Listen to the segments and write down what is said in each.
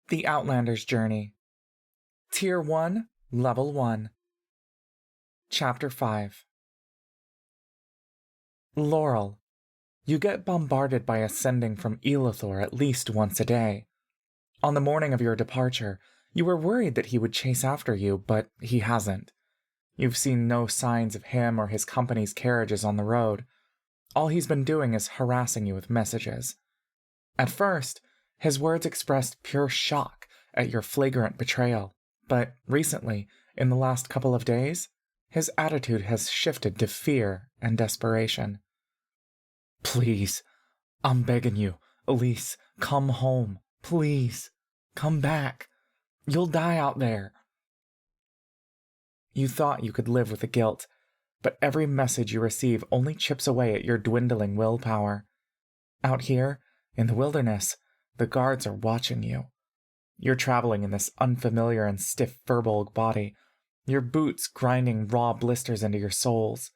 The Outlanders Journey. Tier 1, Level 1. Chapter 5. Laurel. You get bombarded by ascending from Elithor at least once a day. On the morning of your departure, you were worried that he would chase after you, but he hasn't. You've seen no signs of him or his company's carriages on the road. All he's been doing is harassing you with messages. At first, his words expressed pure shock at your flagrant betrayal, but recently, in the last couple of days, his attitude has shifted to fear and desperation. Please, I'm begging you, Elise, come home. Please, come back. You'll die out there. You thought you could live with the guilt, but every message you receive only chips away at your dwindling willpower. Out here, in the wilderness, the guards are watching you. You're traveling in this unfamiliar and stiff furbolg body, your boots grinding raw blisters into your soles.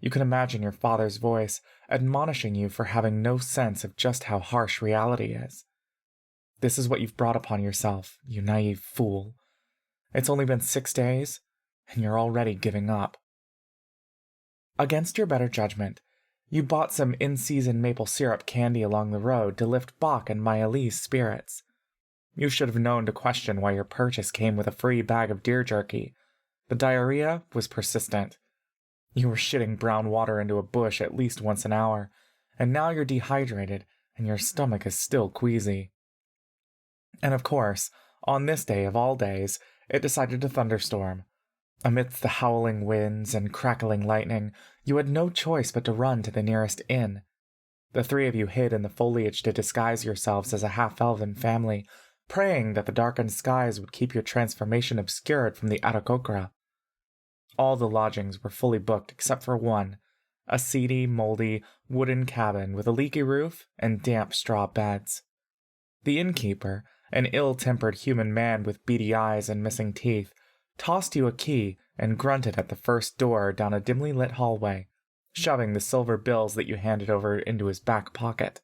You can imagine your father's voice admonishing you for having no sense of just how harsh reality is. This is what you've brought upon yourself, you naive fool. It's only been 6 days, and you're already giving up. Against your better judgment, you bought some in-season maple syrup candy along the road to lift Bach and Mayalee's spirits. You should have known to question why your purchase came with a free bag of deer jerky. The diarrhea was persistent. You were shitting brown water into a bush at least once an hour, and now you're dehydrated and your stomach is still queasy. And of course, on this day of all days, it decided to thunderstorm. Amidst the howling winds and crackling lightning, you had no choice but to run to the nearest inn. The 3 of you hid in the foliage to disguise yourselves as a half-elven family, praying that the darkened skies would keep your transformation obscured from the Arakokra. All the lodgings were fully booked except for one, a seedy, moldy, wooden cabin with a leaky roof and damp straw beds. The innkeeper, an ill-tempered human man with beady eyes and missing teeth, tossed you a key and grunted at the first door down a dimly lit hallway, shoving the silver bills that you handed over into his back pocket.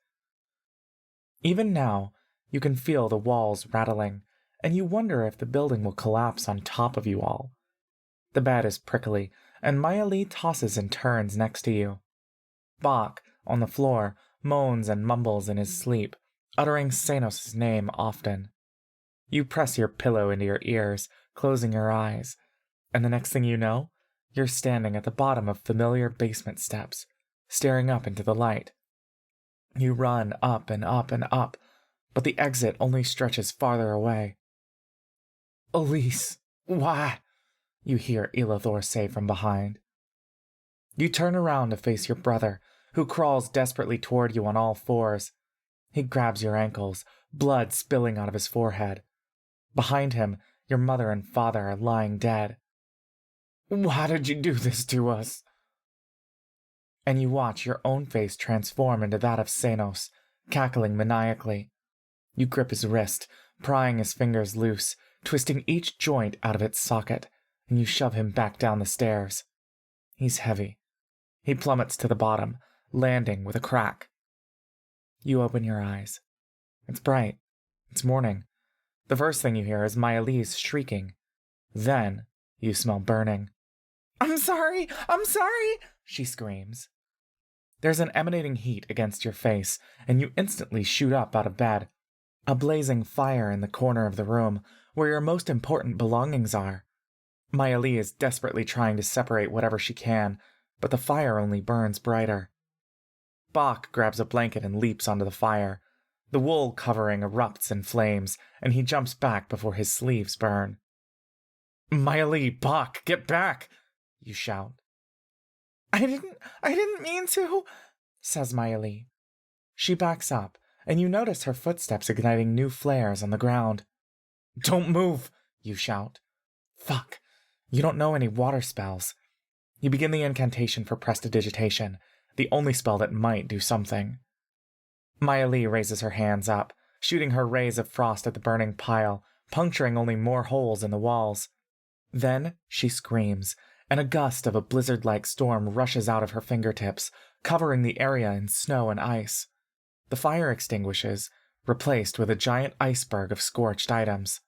Even now, you can feel the walls rattling, and you wonder if the building will collapse on top of you all. The bed is prickly, and Mayalee tosses and turns next to you. Bach, on the floor, moans and mumbles in his sleep, uttering Sanos' name often. You press your pillow into your ears, closing your eyes, and the next thing you know, you're standing at the bottom of familiar basement steps, staring up into the light. You run up and up and up, but the exit only stretches farther away. Elise, why? You hear Elithor say from behind. You turn around to face your brother, who crawls desperately toward you on all fours. He grabs your ankles, blood spilling out of his forehead. Behind him, your mother and father are lying dead. Why did you do this to us? And you watch your own face transform into that of Sanos, cackling maniacally. You grip his wrist, prying his fingers loose, twisting each joint out of its socket, and you shove him back down the stairs. He's heavy. He plummets to the bottom, landing with a crack. You open your eyes. It's bright. It's morning. The first thing you hear is Mayalee's shrieking. Then you smell burning. I'm sorry! I'm sorry! She screams. There's an emanating heat against your face, and you instantly shoot up out of bed. A blazing fire in the corner of the room, where your most important belongings are. Mayalee is desperately trying to separate whatever she can, but the fire only burns brighter. Bach grabs a blanket and leaps onto the fire. The wool covering erupts in flames, and he jumps back before his sleeves burn. Mayalee, Bach, get back! You shout. I didn't mean to, says Mayalee. She backs up, and you notice her footsteps igniting new flares on the ground. Don't move, you shout. Fuck, you don't know any water spells. You begin the incantation for prestidigitation, the only spell that might do something. Mayalee raises her hands up, shooting her rays of frost at the burning pile, puncturing only more holes in the walls. Then she screams, and a gust of a blizzard-like storm rushes out of her fingertips, covering the area in snow and ice. The fire extinguishes, replaced with a giant iceberg of scorched items.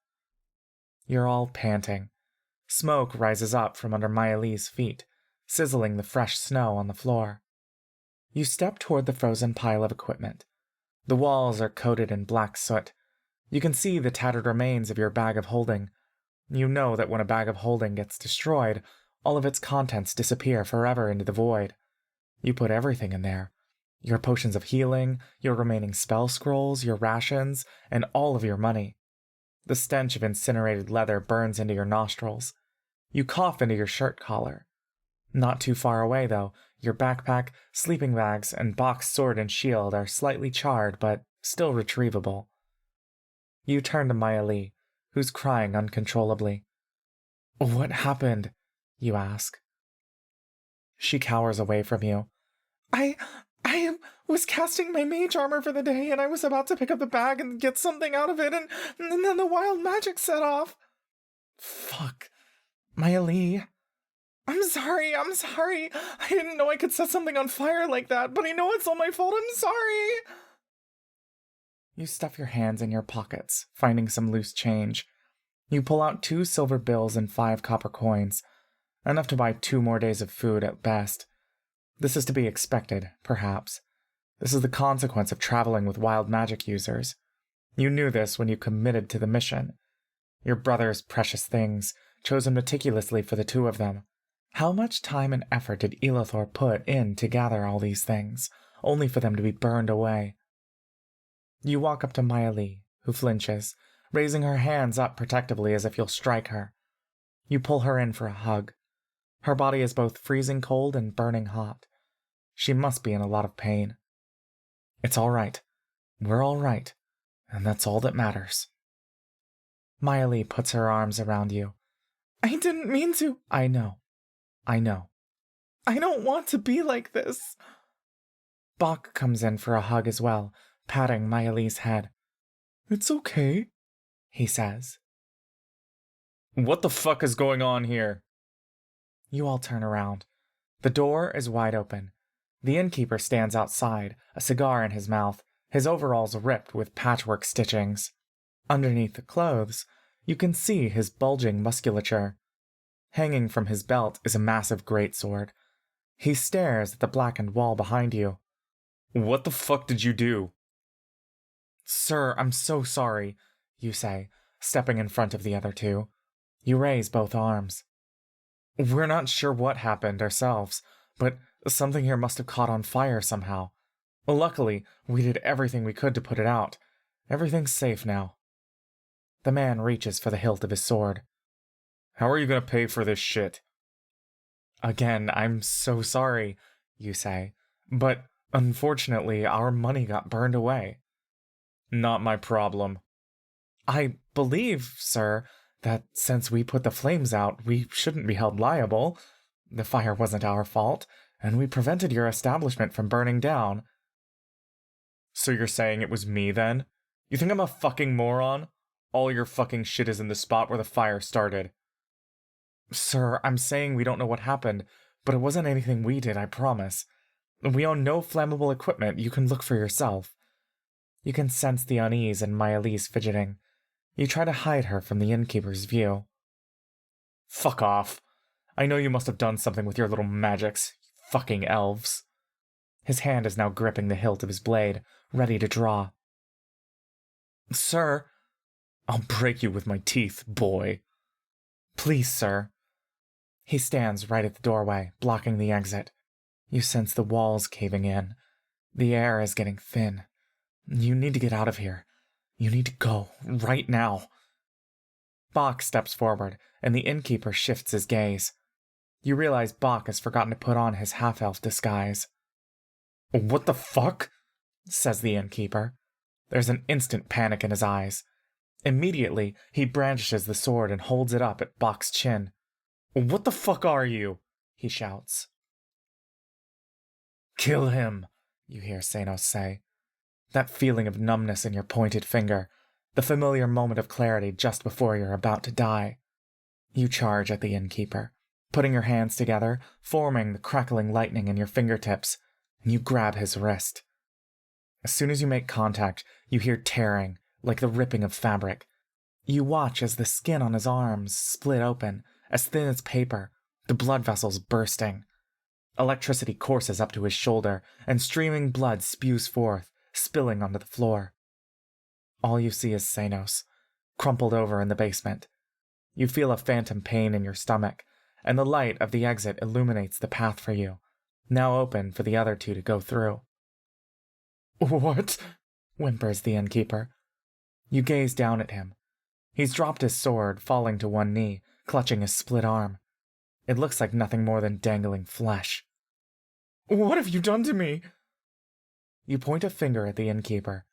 You're all panting. Smoke rises up from under Miley's feet, sizzling the fresh snow on the floor. You step toward the frozen pile of equipment. The walls are coated in black soot. You can see the tattered remains of your bag of holding. You know that when a bag of holding gets destroyed, all of its contents disappear forever into the void. You put everything in there. Your potions of healing, your remaining spell scrolls, your rations, and all of your money. The stench of incinerated leather burns into your nostrils. You cough into your shirt collar. Not too far away, though, your backpack, sleeping bags, and boxed sword and shield are slightly charred but still retrievable. You turn to Miley, who's crying uncontrollably. "What happened?" you ask. She cowers away from you. I was casting my mage armor for the day, and I was about to pick up the bag and get something out of it, and then the wild magic set off." "Fuck. Miley." I'm sorry. I didn't know I could set something on fire like that, but I know it's all my fault. I'm sorry." You stuff your hands in your pockets, finding some loose change. You pull out 2 silver bills and 5 copper coins, enough to buy 2 more days of food at best. This is to be expected, perhaps. This is the consequence of traveling with wild magic users. You knew this when you committed to the mission. Your brother's precious things, chosen meticulously for the 2 of them. How much time and effort did Elithor put in to gather all these things, only for them to be burned away? You walk up to Miley, who flinches, raising her hands up protectively as if you'll strike her. You pull her in for a hug. Her body is both freezing cold and burning hot. She must be in a lot of pain. "It's all right. We're all right, and that's all that matters." Miley puts her arms around you. "I didn't mean to." I know. I don't want to be like this." Bach comes in for a hug as well, patting Miley's head. "It's okay," he says. "What the fuck is going on here?" You all turn around. The door is wide open. The innkeeper stands outside, a cigar in his mouth, his overalls ripped with patchwork stitchings. Underneath the clothes, you can see his bulging musculature. Hanging from his belt is a massive greatsword. He stares at the blackened wall behind you. "What the fuck did you do?" "Sir, I'm so sorry," you say, stepping in front of the other 2. You raise both arms. "We're not sure what happened ourselves, but something here must have caught on fire somehow. Luckily, we did everything we could to put it out. Everything's safe now." The man reaches for the hilt of his sword. "How are you gonna pay for this shit?" "Again, I'm so sorry," you say, "but unfortunately our money got burned away." "Not my problem." "I believe, sir, that since we put the flames out, we shouldn't be held liable. The fire wasn't our fault, and we prevented your establishment from burning down." "So you're saying it was me, then? You think I'm a fucking moron? All your fucking shit is in the spot where the fire started." "Sir, I'm saying we don't know what happened, but it wasn't anything we did, I promise. We own no flammable equipment, you can look for yourself." You can sense the unease in Miley's fidgeting. You try to hide her from the innkeeper's view. "Fuck off. I know you must have done something with your little magics, you fucking elves." His hand is now gripping the hilt of his blade, ready to draw. "Sir." "I'll break you with my teeth, boy." "Please, sir." He stands right at the doorway, blocking the exit. You sense the walls caving in. The air is getting thin. You need to get out of here. You need to go, right now. Bach steps forward, and the innkeeper shifts his gaze. You realize Bach has forgotten to put on his half-elf disguise. "What the fuck?" says the innkeeper. There's an instant panic in his eyes. Immediately, he brandishes the sword and holds it up at Bach's chin. "What the fuck are you?" he shouts. "Kill him," you hear Senos say. That feeling of numbness in your pointed finger, the familiar moment of clarity just before you're about to die. You charge at the innkeeper, putting your hands together, forming the crackling lightning in your fingertips, and you grab his wrist. As soon as you make contact, you hear tearing, like the ripping of fabric. You watch as the skin on his arms split open, as thin as paper, the blood vessels bursting. Electricity courses up to his shoulder, and streaming blood spews forth, spilling onto the floor. All you see is Sanos, crumpled over in the basement. You feel a phantom pain in your stomach, and the light of the exit illuminates the path for you, now open for the other two to go through. "What?" whimpers the innkeeper. You gaze down at him. He's dropped his sword, falling to one knee, clutching his split arm. It looks like nothing more than dangling flesh. "What have you done to me?" You point a finger at the innkeeper.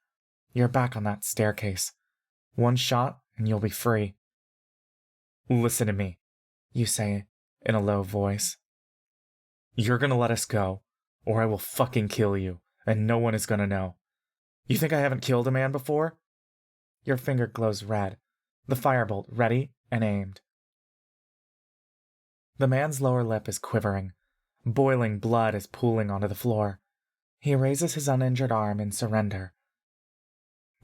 You're back on that staircase. One shot, and you'll be free. "Listen to me," you say in a low voice. "You're gonna let us go, or I will fucking kill you, and no one is gonna know. You think I haven't killed a man before?" Your finger glows red, the firebolt ready and aimed. The man's lower lip is quivering. Boiling blood is pooling onto the floor. He raises his uninjured arm in surrender.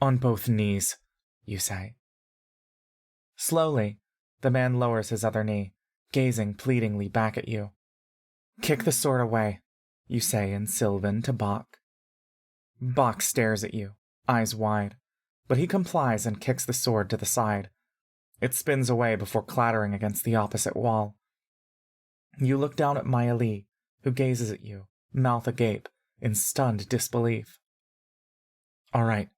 "On both knees," you say. Slowly, the man lowers his other knee, gazing pleadingly back at you. "Kick the sword away," you say in Sylvan to Bach. Bach stares at you, eyes wide, but he complies and kicks the sword to the side. It spins away before clattering against the opposite wall. You look down at Maya Lee, who gazes at you, mouth agape, in stunned disbelief. "All right,"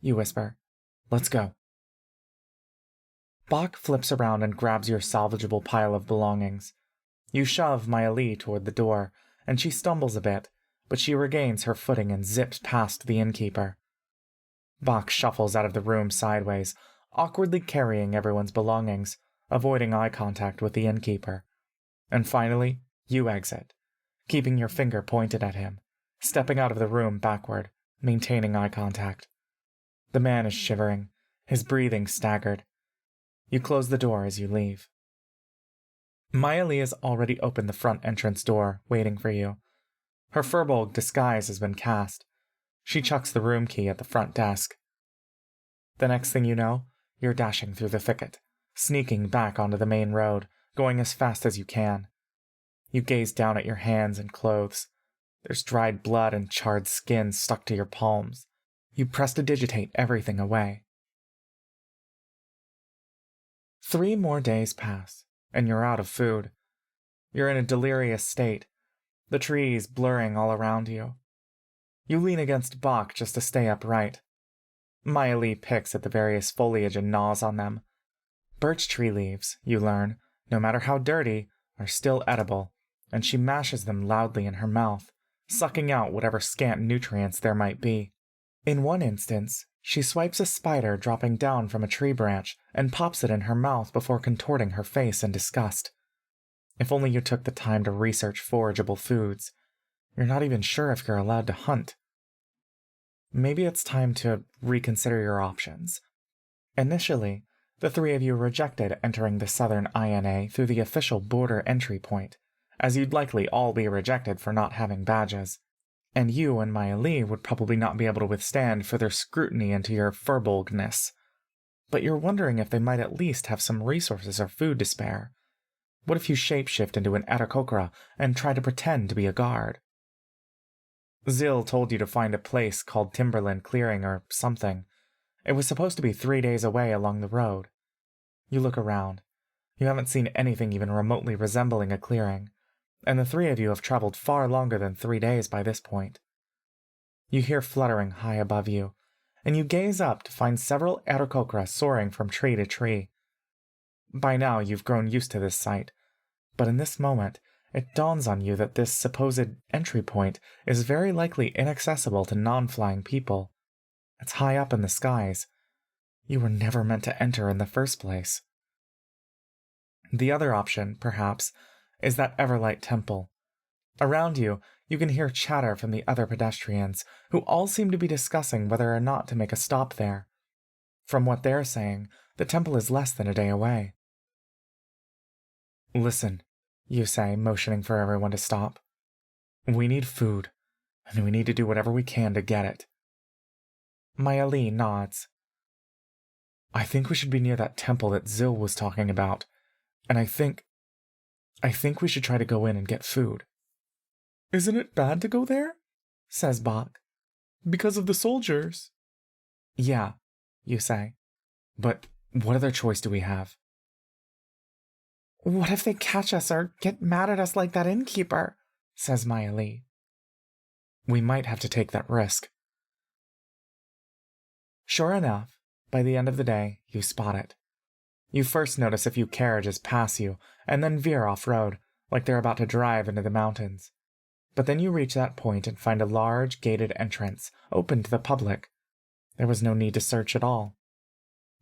you whisper. "Let's go." Bach flips around and grabs your salvageable pile of belongings. You shove Maya Lee toward the door, and she stumbles a bit, but she regains her footing and zips past the innkeeper. Bach shuffles out of the room sideways, awkwardly carrying everyone's belongings, avoiding eye contact with the innkeeper. And finally, you exit, keeping your finger pointed at him, stepping out of the room backward, maintaining eye contact. The man is shivering, his breathing staggered. You close the door as you leave. Maya Lee has already opened the front entrance door, waiting for you. Her furbolg disguise has been cast. She chucks the room key at the front desk. The next thing you know, you're dashing through the thicket, sneaking back onto the main road, going as fast as you can. You gaze down at your hands and clothes. There's dried blood and charred skin stuck to your palms. You prestidigitate everything away. 3 more days pass, and you're out of food. You're in a delirious state, the trees blurring all around you. You lean against Bach just to stay upright. Maya Lee picks at the various foliage and gnaws on them. Birch tree leaves, you learn, no matter how dirty, are still edible, and she mashes them loudly in her mouth, sucking out whatever scant nutrients there might be. In one instance, she swipes a spider dropping down from a tree branch and pops it in her mouth before contorting her face in disgust. If only you took the time to research forageable foods. You're not even sure if you're allowed to hunt. Maybe it's time to reconsider your options. Initially, the 3 of you rejected entering the southern INA through the official border entry point, as you'd likely all be rejected for not having badges. And you and Maya Lee would probably not be able to withstand further scrutiny into your furbolgness. But you're wondering if they might at least have some resources or food to spare. What if you shapeshift into an Aarakocra and try to pretend to be a guard? Zill told you to find a place called Timberland Clearing or something. It was supposed to be 3 days away along the road. You look around. You haven't seen anything even remotely resembling a clearing, and the 3 of you have traveled far longer than 3 days by this point. You hear fluttering high above you, and you gaze up to find several Aarakocra soaring from tree to tree. By now you've grown used to this sight, but in this moment it dawns on you that this supposed entry point is very likely inaccessible to non-flying people. It's high up in the skies. You were never meant to enter in the first place. The other option, perhaps, is that Everlight Temple. Around you, you can hear chatter from the other pedestrians, who all seem to be discussing whether or not to make a stop there. From what they're saying, the temple is less than a day away. "Listen," you say, motioning for everyone to stop. "We need food, and we need to do whatever we can to get it. Maya Lee nods. I think we should be near that temple that Zil was talking about, and I think we should try to go in and get food. Isn't it bad to go there? Says Bach. Because of the soldiers. Yeah, you say. But what other choice do we have? What if they catch us or get mad at us like that innkeeper? Says Maya Lee. We might have to take that risk. Sure enough, by the end of the day, you spot it. You first notice a few carriages pass you, and then veer off-road, like they're about to drive into the mountains. But then you reach that point and find a large, gated entrance, open to the public. There was no need to search at all.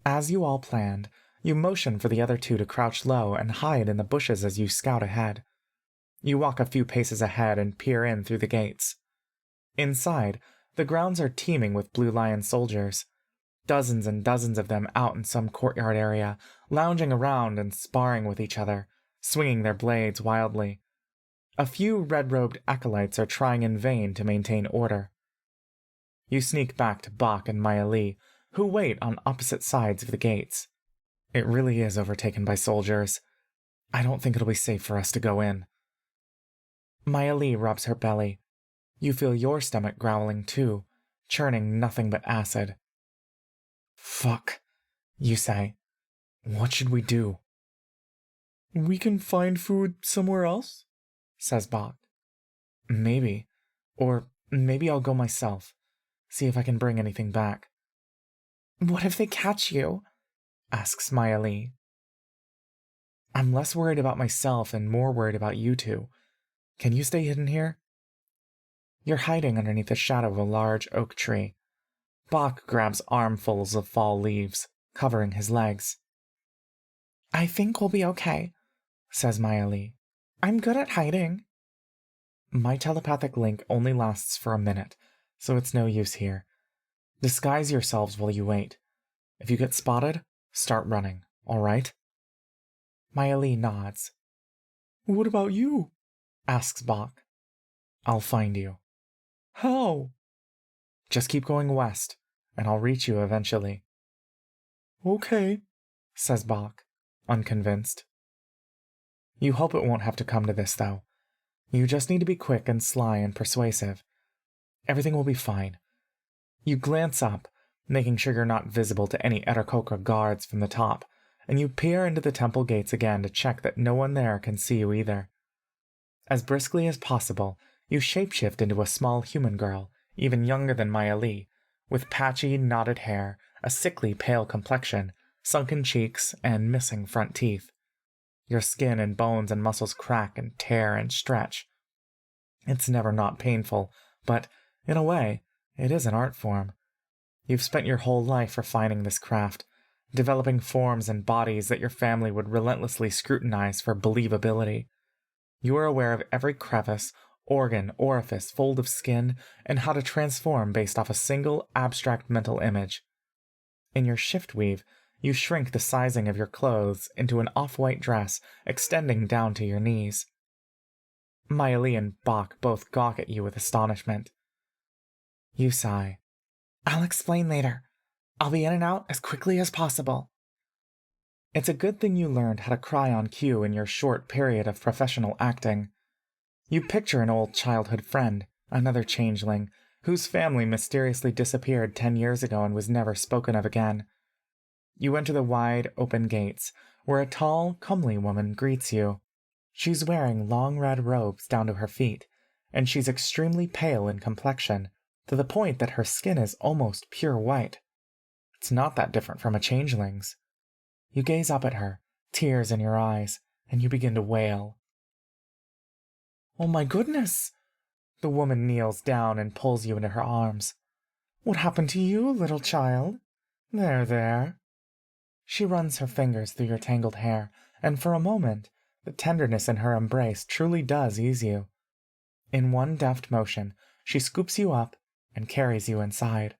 As you all planned, you motion for the other two to crouch low and hide in the bushes as you scout ahead. You walk a few paces ahead and peer in through the gates. Inside, the grounds are teeming with Blue Lion soldiers. Dozens and dozens of them out in some courtyard area, lounging around and sparring with each other, swinging their blades wildly. A few red-robed acolytes are trying in vain to maintain order. You sneak back to Bach and Maya Lee, who wait on opposite sides of the gates. It really is overtaken by soldiers. I don't think it'll be safe for us to go in. Maya Lee rubs her belly. You feel your stomach growling too, churning nothing but acid. Fuck, you say. What should we do? We can find food somewhere else, says Bach. Maybe. Or maybe I'll go myself. See if I can bring anything back. What if they catch you? Asks Maya Lee. I'm less worried about myself and more worried about you two. Can you stay hidden here? You're hiding underneath the shadow of a large oak tree. Bach grabs armfuls of fall leaves, covering his legs. I think we'll be okay, says Maya Lee. I'm good at hiding. My telepathic link only lasts for a minute, so it's no use here. Disguise yourselves while you wait. If you get spotted, start running, all right? Maya Lee nods. What about you? Asks Bach. I'll find you. How? Just keep going west, and I'll reach you eventually. Okay, says Bach, unconvinced. You hope it won't have to come to this, though. You just need to be quick and sly and persuasive. Everything will be fine. You glance up, making sure you're not visible to any Etacoca guards from the top, and you peer into the temple gates again to check that no one there can see you either. As briskly as possible, you shapeshift into a small human girl, even younger than Maya Lee, with patchy, knotted hair, a sickly pale complexion, sunken cheeks, and missing front teeth. Your skin and bones and muscles crack and tear and stretch. It's never not painful, but, in a way, it is an art form. You've spent your whole life refining this craft, developing forms and bodies that your family would relentlessly scrutinize for believability. You are aware of every crevice, organ, orifice, fold of skin, and how to transform based off a single abstract mental image. In your shift weave, you shrink the sizing of your clothes into an off-white dress extending down to your knees. Maya Lee and Bach both gawk at you with astonishment. You sigh. I'll explain later. I'll be in and out as quickly as possible. It's a good thing you learned how to cry on cue in your short period of professional acting. You picture an old childhood friend, another changeling, whose family mysteriously disappeared 10 years ago and was never spoken of again. You enter the wide, open gates, where a tall, comely woman greets you. She's wearing long red robes down to her feet, and she's extremely pale in complexion, to the point that her skin is almost pure white. It's not that different from a changeling's. You gaze up at her, tears in your eyes, and you begin to wail. Oh my goodness! The woman kneels down and pulls you into her arms. What happened to you, little child? There, there. She runs her fingers through your tangled hair, and for a moment, the tenderness in her embrace truly does ease you. In one deft motion, she scoops you up and carries you inside.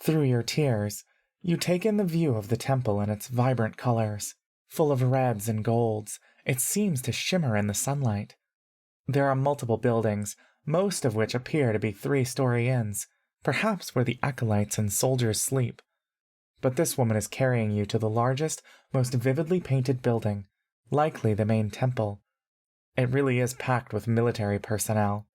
Through your tears, you take in the view of the temple in its vibrant colors. Full of reds and golds, it seems to shimmer in the sunlight. There are multiple buildings, most of which appear to be 3-story inns, perhaps where the acolytes and soldiers sleep. But this woman is carrying you to the largest, most vividly painted building, likely the main temple. It really is packed with military personnel.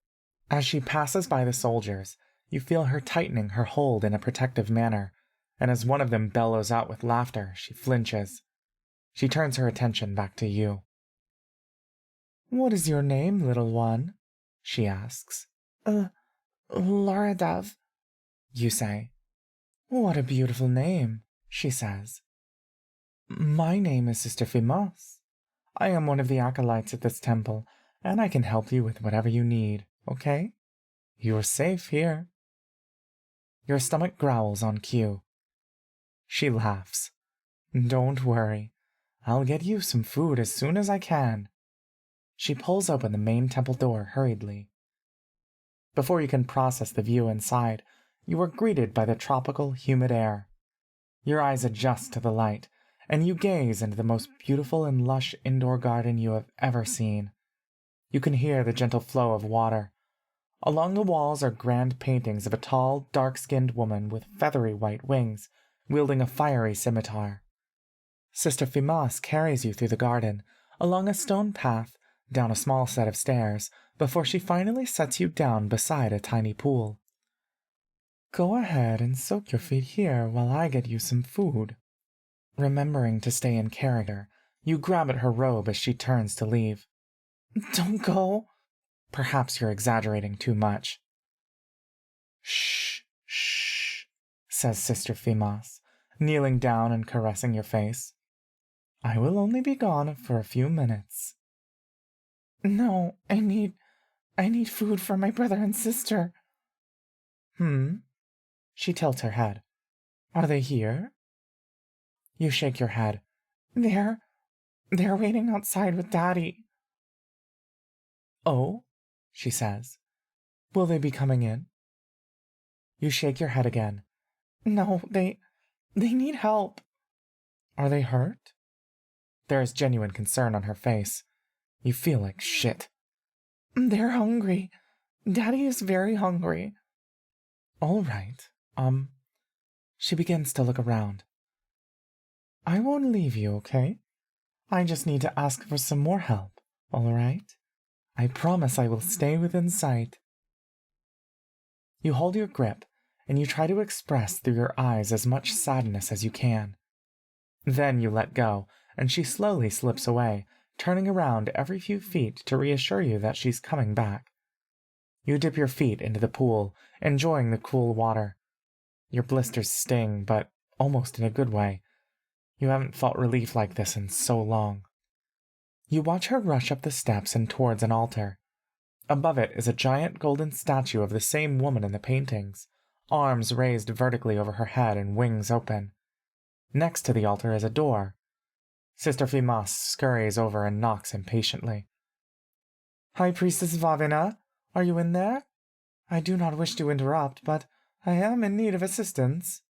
As she passes by the soldiers, you feel her tightening her hold in a protective manner, and as one of them bellows out with laughter, she flinches. She turns her attention back to you. "What is your name, little one?" she asks. Laura Dove," you say. "What a beautiful name," she says. "My name is Sister Fimas. I am one of the acolytes at this temple, and I can help you with whatever you need, okay? You're safe here." Your stomach growls on cue. She laughs. "Don't worry. I'll get you some food as soon as I can." She pulls open the main temple door hurriedly. Before you can process the view inside, you are greeted by the tropical, humid air. Your eyes adjust to the light, and you gaze into the most beautiful and lush indoor garden you have ever seen. You can hear the gentle flow of water. Along the walls are grand paintings of a tall, dark-skinned woman with feathery white wings, wielding a fiery scimitar. Sister Fimas carries you through the garden, along a stone path, down a small set of stairs, before she finally sets you down beside a tiny pool. "Go ahead and soak your feet here while I get you some food." Remembering to stay in character, you grab at her robe as she turns to leave. "Don't go." Perhaps you're exaggerating too much. "Shh, says Sister Fimas, kneeling down and caressing your face. "I will only be gone for a few minutes." "No, I need food for my brother and sister." She tilts her head. "Are they here?" You shake your head. They're waiting outside with Daddy." "Oh?" she says. "Will they be coming in?" You shake your head again. "No, they need help." "Are they hurt?" There is genuine concern on her face. You feel like shit. "They're hungry. Daddy is very hungry." "All right. She begins to look around. "I won't leave you, okay? I just need to ask for some more help, all right? I promise I will stay within sight." You hold your grip, and you try to express through your eyes as much sadness as you can. Then you let go, and she slowly slips away, turning around every few feet to reassure you that she's coming back. You dip your feet into the pool, enjoying the cool water. Your blisters sting, but almost in a good way. You haven't felt relief like this in so long. You watch her rush up the steps and towards an altar. Above it is a giant golden statue of the same woman in the paintings, arms raised vertically over her head and wings open. Next to the altar is a door. Sister Fimas scurries over and knocks impatiently. "High Priestess Vavina, are you in there? I do not wish to interrupt, but I am in need of assistance."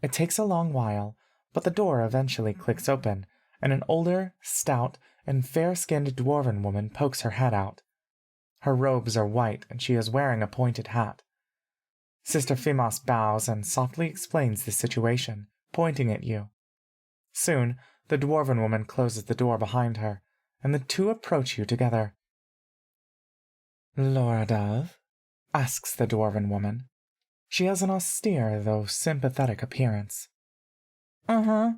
It takes a long while, but the door eventually clicks open, and an older, stout, and fair-skinned dwarven woman pokes her head out. Her robes are white, and she is wearing a pointed hat. Sister Fimas bows and softly explains the situation, pointing at you. Soon, the dwarven woman closes the door behind her, and the two approach you together. "Laura Dove?" asks the dwarven woman. She has an austere, though sympathetic appearance. "Uh-huh,"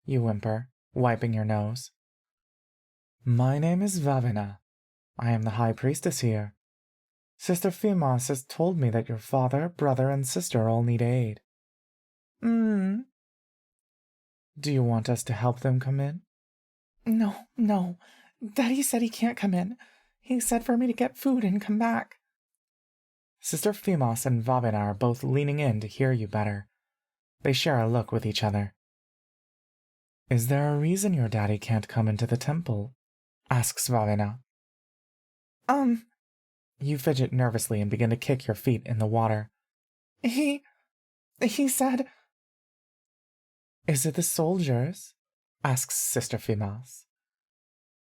you whimper, wiping your nose. "My name is Vavina. I am the High Priestess here. Sister Fimas has told me that your father, brother, and sister all need aid." "Mm." "Do you want us to help them come in?" No. Daddy said he can't come in. He said for me to get food and come back." Sister Fimas and Vavina are both leaning in to hear you better. They share a look with each other. "Is there a reason your daddy can't come into the temple?" asks Vavina. You fidget nervously and begin to kick your feet in the water. He said..." "Is it the soldiers?" asks Sister Fimas.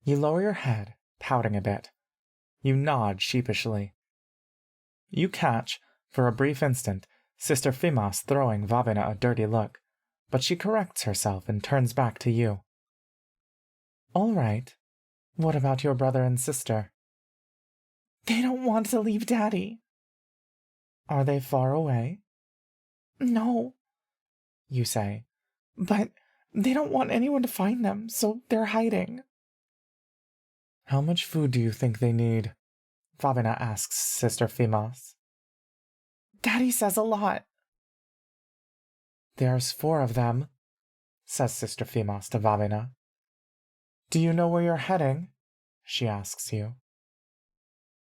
You lower your head, pouting a bit. You nod sheepishly. You catch, For a brief instant, Sister Fimas throwing Vavina a dirty look, but she corrects herself and turns back to you. All right. What about your brother and sister? They don't want to leave Daddy. Are they far away? No, you say. But they don't want anyone to find them, so they're hiding. How much food do you think they need? Vavina asks Sister Fimas. Daddy says a lot. There's 4 of them, says Sister Fimas to Vavina. Do you know where you're heading? She asks you.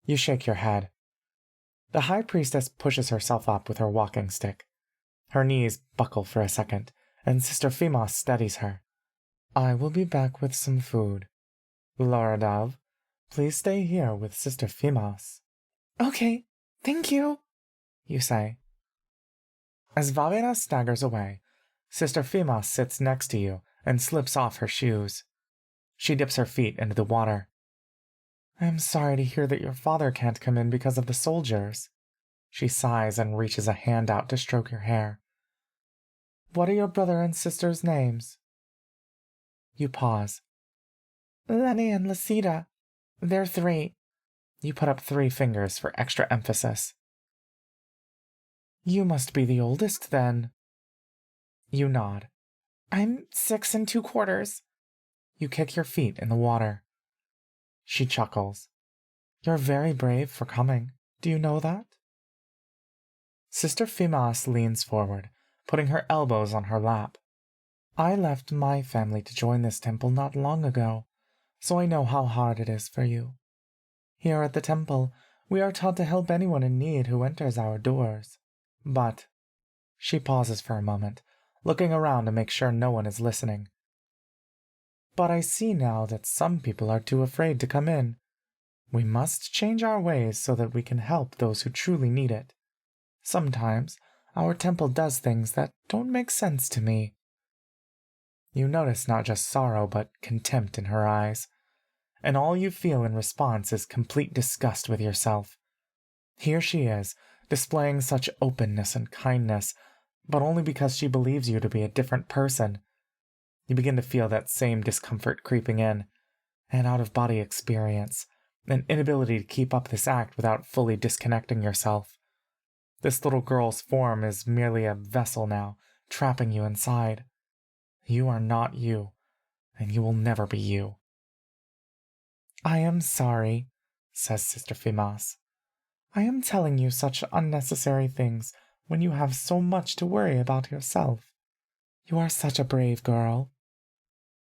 You shake your head. The High Priestess pushes herself up with her walking stick. Her knees buckle for a second, and Sister Fimas steadies her. I will be back with some food. Loradav, please stay here with Sister Fimas. Okay, thank you, you say. As Vavina staggers away, Sister Fimas sits next to you and slips off her shoes. She dips her feet into the water. I am sorry to hear that your father can't come in because of the soldiers. She sighs and reaches a hand out to stroke your hair. What are your brother and sister's names? You pause. Lenny and Lasita. They're 3. You put up 3 fingers for extra emphasis. You must be the oldest, then. You nod. I'm 6 2/4. You kick your feet in the water. She chuckles. You're very brave for coming. Do you know that? Sister Fimas leans forward, putting her elbows on her lap. I left my family to join this temple not long ago, so I know how hard it is for you. Here at the temple, we are taught to help anyone in need who enters our doors. But, she pauses for a moment, looking around to make sure no one is listening. But I see now that some people are too afraid to come in. We must change our ways so that we can help those who truly need it. Sometimes, our temple does things that don't make sense to me. You notice not just sorrow but contempt in her eyes, and all you feel in response is complete disgust with yourself. Here she is, displaying such openness and kindness, but only because she believes you to be a different person. You begin to feel that same discomfort creeping in, an out-of-body experience, an inability to keep up this act without fully disconnecting yourself. This little girl's form is merely a vessel now, trapping you inside. You are not you, and you will never be you. I am sorry, says Sister Fimas. I am telling you such unnecessary things when you have so much to worry about yourself. You are such a brave girl.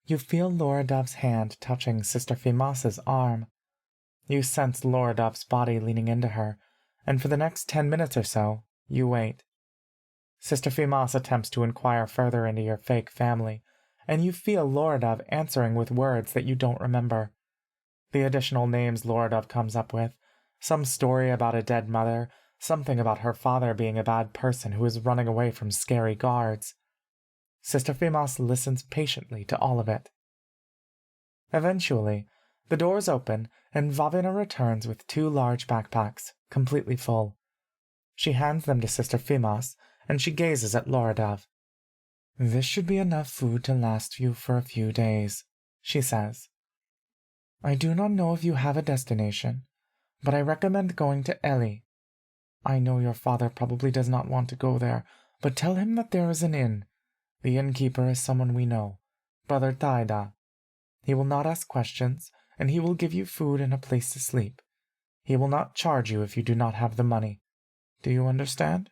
You feel Loradov's hand touching Sister Fimas's arm. You sense Loradov's body leaning into her, and for the next 10 minutes or so, you wait. Sister Fimas attempts to inquire further into your fake family, and you feel Loradov answering with words that you don't remember. The additional names Loradov comes up with, some story about a dead mother, something about her father being a bad person who is running away from scary guards. Sister Fimas listens patiently to all of it. Eventually, the doors open and Vavina returns with 2 large backpacks, completely full. She hands them to Sister Fimas, and she gazes at Loradov. This should be enough food to last you for a few days, she says. I do not know if you have a destination, but I recommend going to Eli. I know your father probably does not want to go there, but tell him that there is an inn. The innkeeper is someone we know, Brother Taida. He will not ask questions, and he will give you food and a place to sleep. He will not charge you if you do not have the money. Do you understand?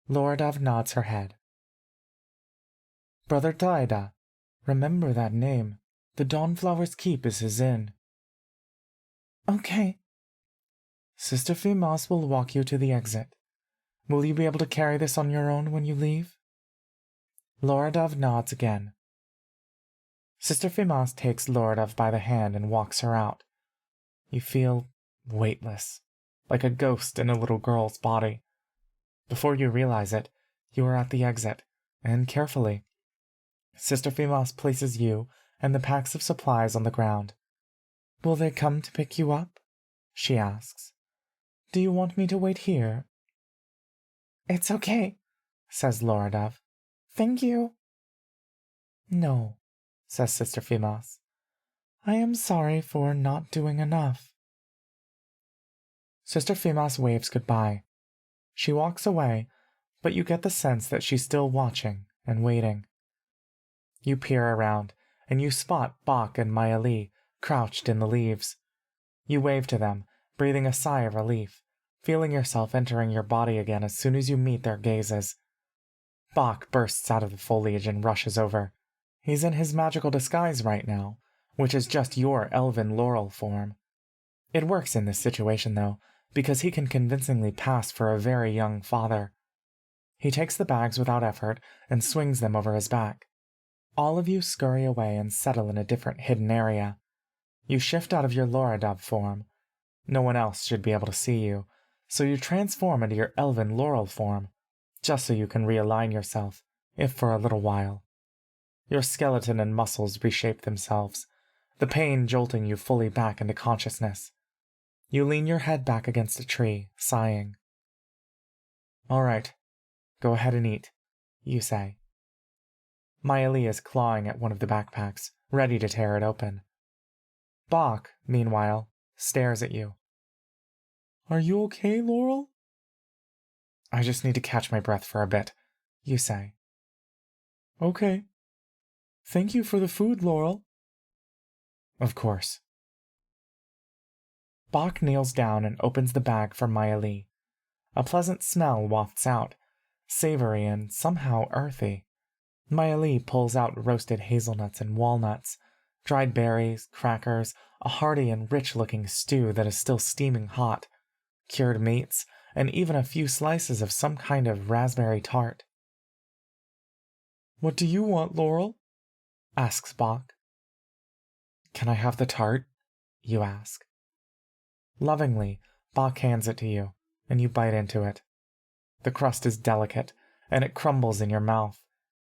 Loradov nods her head. Brother Taida, remember that name. The Dawnflower's Keep is his inn. Okay. Sister Fimas will walk you to the exit. Will you be able to carry this on your own when you leave? Loradov nods again. Sister Fimas takes Loradov by the hand and walks her out. You feel weightless, like a ghost in a little girl's body. Before you realize it, you are at the exit, and carefully, Sister Fimas places you and the packs of supplies on the ground. Will they come to pick you up? She asks. Do you want me to wait here, It's okay, says Laura Dove. Thank you. No, says Sister Fimas. I am sorry for not doing enough. Sister Fimas waves goodbye. She walks away, but you get the sense that she's still watching and waiting. You peer around, and you spot Bach and Maya Lee crouched in the leaves. You wave to them, breathing a sigh of relief, feeling yourself entering your body again as soon as you meet their gazes. Bach bursts out of the foliage and rushes over. He's in his magical disguise right now, which is just your elven laurel form. It works in this situation, though, because he can convincingly pass for a very young father. He takes the bags without effort and swings them over his back. All of you scurry away and settle in a different hidden area. You shift out of your Laura Dove form. No one else should be able to see you, so you transform into your elven laurel form, just so you can realign yourself, if for a little while. Your skeleton and muscles reshape themselves, the pain jolting you fully back into consciousness. You lean your head back against a tree, sighing. All right, go ahead and eat, you say. Maya Lee is clawing at one of the backpacks, ready to tear it open. Bach, meanwhile, stares at you. Are you okay, Laurel? I just need to catch my breath for a bit, you say. Okay. Thank you for the food, Laurel. Of course. Bach kneels down and opens the bag for Maya Lee. A pleasant smell wafts out, savory and somehow earthy. Maya Lee pulls out roasted hazelnuts and walnuts, dried berries, crackers, a hearty and rich-looking stew that is still steaming hot, cured meats, and even a few slices of some kind of raspberry tart. What do you want, Laurel? Asks Bach. Can I have the tart? You ask. Lovingly, Bach hands it to you, and you bite into it. The crust is delicate, and it crumbles in your mouth.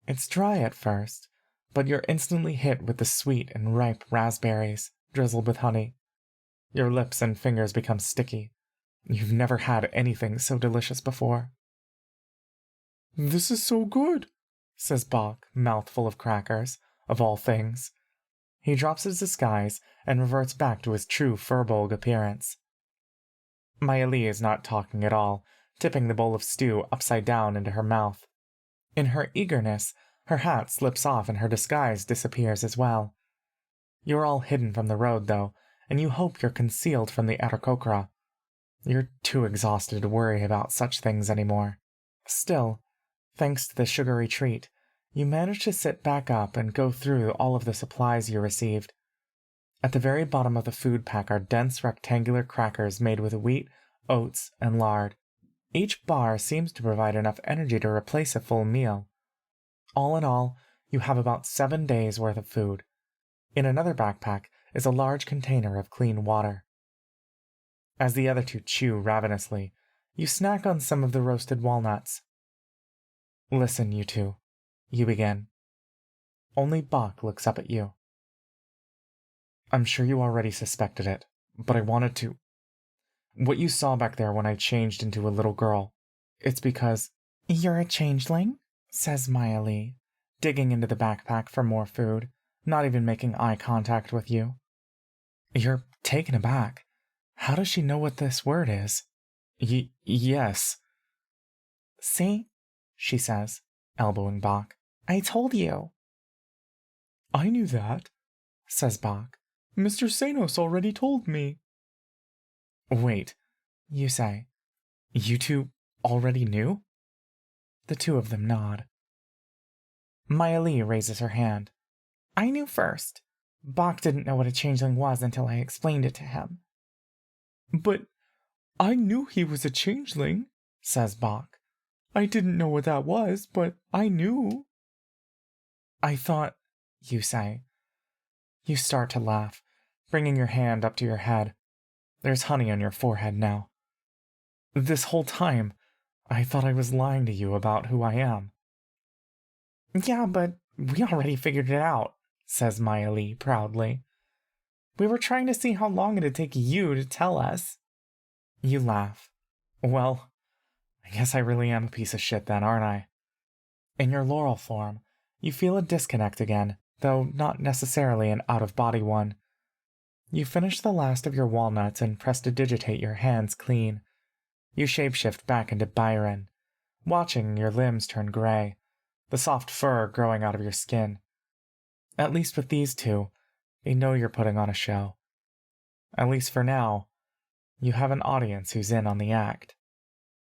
It's dry at first, but you're instantly hit with the sweet and ripe raspberries, drizzled with honey. Your lips and fingers become sticky. You've never had anything so delicious before. This is so good, says Bach, mouthful of crackers, of all things. He drops his disguise and reverts back to his true Furbolg appearance. Maya Lee is not talking at all, tipping the bowl of stew upside down into her mouth. In her eagerness, her hat slips off and her disguise disappears as well. You're all hidden from the road, though, and you hope you're concealed from the Aarakocra. You're too exhausted to worry about such things anymore. Still, thanks to the sugary treat, you manage to sit back up and go through all of the supplies you received. At the very bottom of the food pack are dense rectangular crackers made with wheat, oats, and lard. Each bar seems to provide enough energy to replace a full meal. All in all, you have about 7 days' worth of food. In another backpack is a large container of clean water. As the other two chew ravenously, you snack on some of the roasted walnuts. Listen, you two, you begin. Only Bach looks up at you. I'm sure you already suspected it, but I wanted to. What you saw back there when I changed into a little girl, it's because... You're a changeling? Says Maya Lee, digging into the backpack for more food, not even making eye contact with you. You're taken aback. How does she know what this word is? Yes. See? She says, elbowing Bach. I told you. I knew that, says Bach. Mr. Sanos already told me. Wait, you say. You two already knew? The two of them nod. Maya Lee raises her hand. I knew first. Bach didn't know what a changeling was until I explained it to him. But I knew he was a changeling, says Bach. I didn't know what that was, but I knew. I thought, you say. You start to laugh, bringing your hand up to your head. There's honey on your forehead now. This whole time, I thought I was lying to you about who I am. Yeah, but we already figured it out, says Maya Lee proudly. We were trying to see how long it'd take you to tell us. You laugh. Well, guess I really am a piece of shit then, aren't I? In your Laurel form, you feel a disconnect again, though not necessarily an out-of-body one. You finish the last of your walnuts and prestidigitate your hands clean. You shapeshift back into Byron, watching your limbs turn gray, the soft fur growing out of your skin. At least with these two, they know you're putting on a show. At least for now, you have an audience who's in on the act.